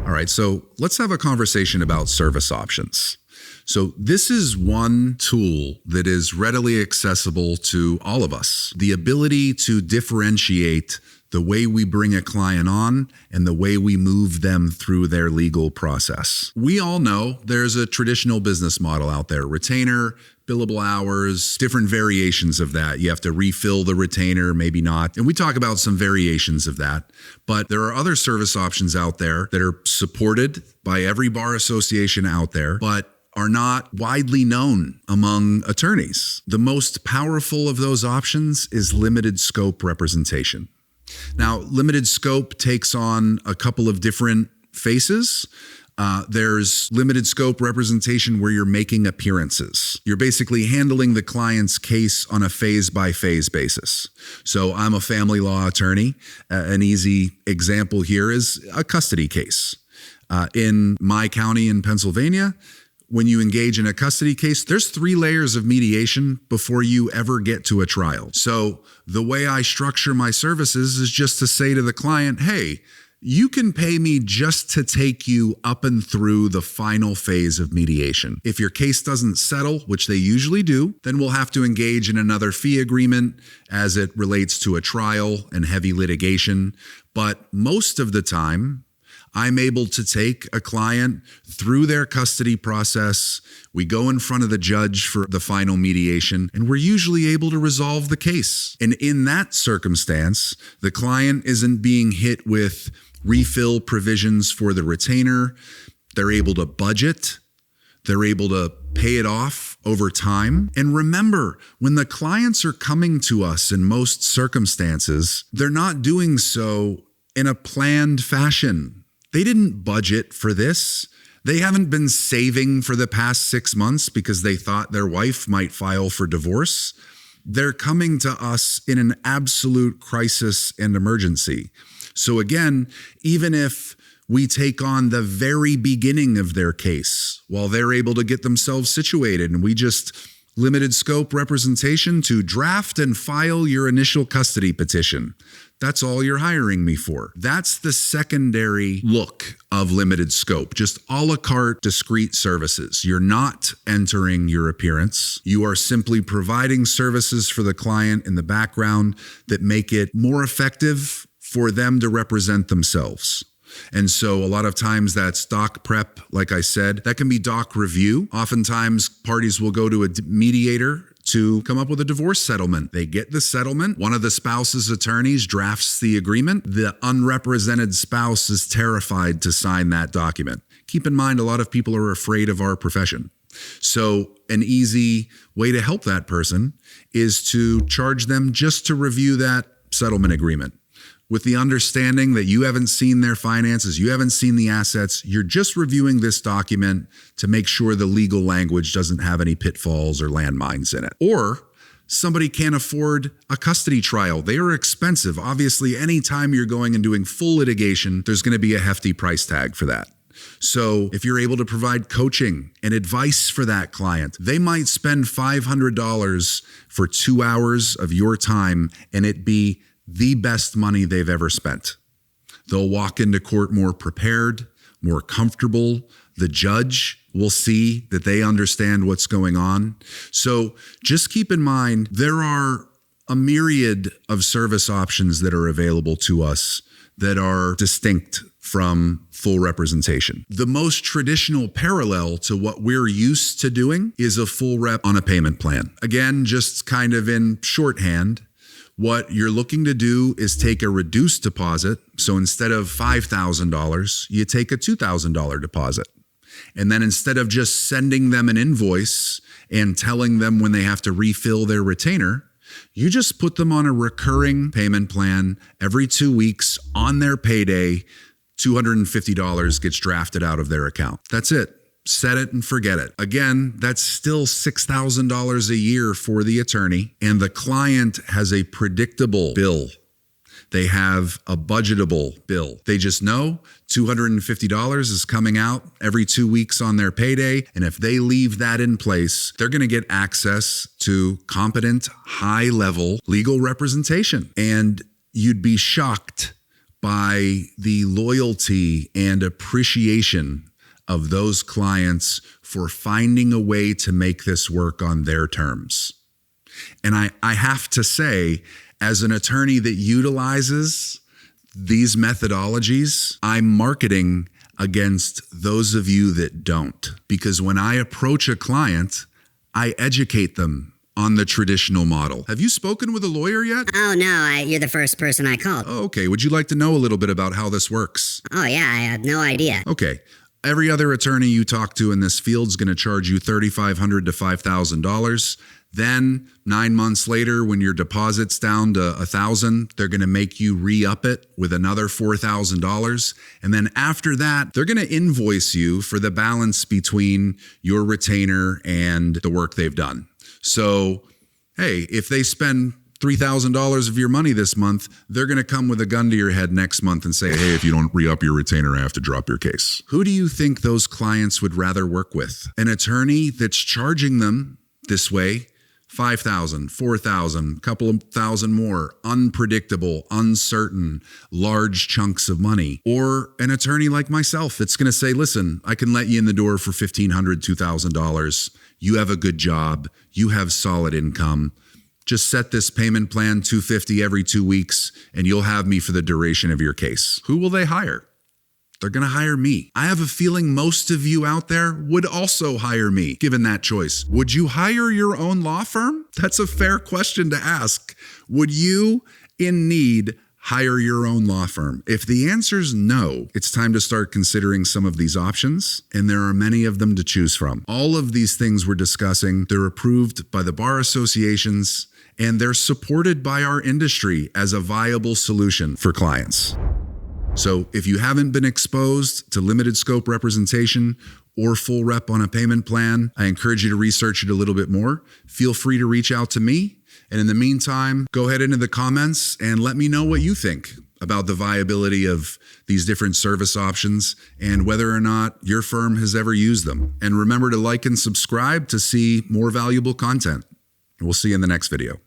All right, so let's have a conversation about service options. So this is one tool that is readily accessible to all of us. The ability to differentiate the way we bring a client on and the way we move them through their legal process. We all know there's a traditional business model out there, retainer, billable hours, different variations of that. You have to refill the retainer, maybe not. And we talk about some variations of that, but there are other service options out there that are supported by every bar association out there, but are not widely known among attorneys. The most powerful of those options is limited scope representation. Now, limited scope takes on a couple of different faces. There's limited scope representation where you're making appearances. You're basically handling the client's case on a phase-by-phase basis. So I'm a family law attorney. An easy example here is a custody case. In my county in Pennsylvania, when you engage in a custody case, there's 3 layers of mediation before you ever get to a trial. So the way I structure my services is just to say to the client, hey, you can pay me just to take you up and through the final phase of mediation. If your case doesn't settle, which they usually do, then we'll have to engage in another fee agreement as it relates to a trial and heavy litigation. But most of the time, I'm able to take a client through their custody process. We go in front of the judge for the final mediation, and we're usually able to resolve the case. And in that circumstance, the client isn't being hit with refill provisions for the retainer. They're able to budget. They're able to pay it off over time. And remember, when the clients are coming to us in most circumstances, they're not doing so in a planned fashion. They didn't budget for this. They haven't been saving for the past 6 months because they thought their wife might file for divorce. They're coming to us in an absolute crisis and emergency. So again, even if we take on the very beginning of their case while they're able to get themselves situated, and we just limited scope representation to draft and file your initial custody petition. That's all you're hiring me for. That's the secondary look of limited scope, just a la carte discrete services. You're not entering your appearance. You are simply providing services for the client in the background that make it more effective for them to represent themselves. And so a lot of times that's doc prep, like I said, that can be doc review. Oftentimes parties will go to a mediator to come up with a divorce settlement. They get the settlement. One of the spouse's attorneys drafts the agreement. The unrepresented spouse is terrified to sign that document. Keep in mind, a lot of people are afraid of our profession. So an easy way to help that person is to charge them just to review that settlement agreement, with the understanding that you haven't seen their finances, you haven't seen the assets, you're just reviewing this document to make sure the legal language doesn't have any pitfalls or landmines in it. Or somebody can't afford a custody trial. They are expensive. Obviously, anytime you're going and doing full litigation, there's going to be a hefty price tag for that. So if you're able to provide coaching and advice for that client, they might spend $500 for 2 hours of your time and it be the best money they've ever spent. They'll walk into court more prepared, more comfortable. The judge will see that they understand what's going on. So just keep in mind, there are a myriad of service options that are available to us that are distinct from full representation. The most traditional parallel to what we're used to doing is a full rep on a payment plan. Again, just kind of in shorthand, what you're looking to do is take a reduced deposit. So instead of $5,000, you take a $2,000 deposit. And then instead of just sending them an invoice and telling them when they have to refill their retainer, you just put them on a recurring payment plan every 2 weeks on their payday. $250 gets drafted out of their account. That's it. Set it and forget it. Again, that's still $6,000 a year for the attorney, and the client has a predictable bill. They have a budgetable bill. They just know $250 is coming out every 2 weeks on their payday. And if they leave that in place, they're going to get access to competent, high-level legal representation. And you'd be shocked by the loyalty and appreciation of those clients for finding a way to make this work on their terms. And I have to say, as an attorney that utilizes these methodologies, I'm marketing against those of you that don't. Because when I approach a client, I educate them on the traditional model. Have you spoken with a lawyer yet? Oh, no, you're the first person I called. Oh, okay. Would you like to know a little bit about how this works? Oh, yeah, I have no idea. Okay. Every other attorney you talk to in this field is going to charge you $3,500 to $5,000. Then 9 months later, when your deposit's down to $1,000, they're going to make you re-up it with another $4,000. And then after that, they're going to invoice you for the balance between your retainer and the work they've done. So, hey, if they spend $3,000 of your money this month, they're going to come with a gun to your head next month and say, hey, if you don't re-up your retainer, I have to drop your case. Who do you think those clients would rather work with? An attorney that's charging them this way, $5,000, $4,000, couple of thousand more, unpredictable, uncertain, large chunks of money. Or an attorney like myself that's going to say, listen, I can let you in the door for $1,500, $2,000. You have a good job. You have solid income. Just set this payment plan, $250 every 2 weeks, and you'll have me for the duration of your case. Who will they hire? They're going to hire me. I have a feeling most of you out there would also hire me, given that choice. Would you hire your own law firm? That's a fair question to ask. Would you, in need, hire your own law firm? If the answer is no, it's time to start considering some of these options, and there are many of them to choose from. All of these things we're discussing, they're approved by the bar associations, and they're supported by our industry as a viable solution for clients. So if you haven't been exposed to limited scope representation or full rep on a payment plan, I encourage you to research it a little bit more. Feel free to reach out to me. And in the meantime, go ahead into the comments and let me know what you think about the viability of these different service options and whether or not your firm has ever used them. And remember to like and subscribe to see more valuable content. We'll see you in the next video.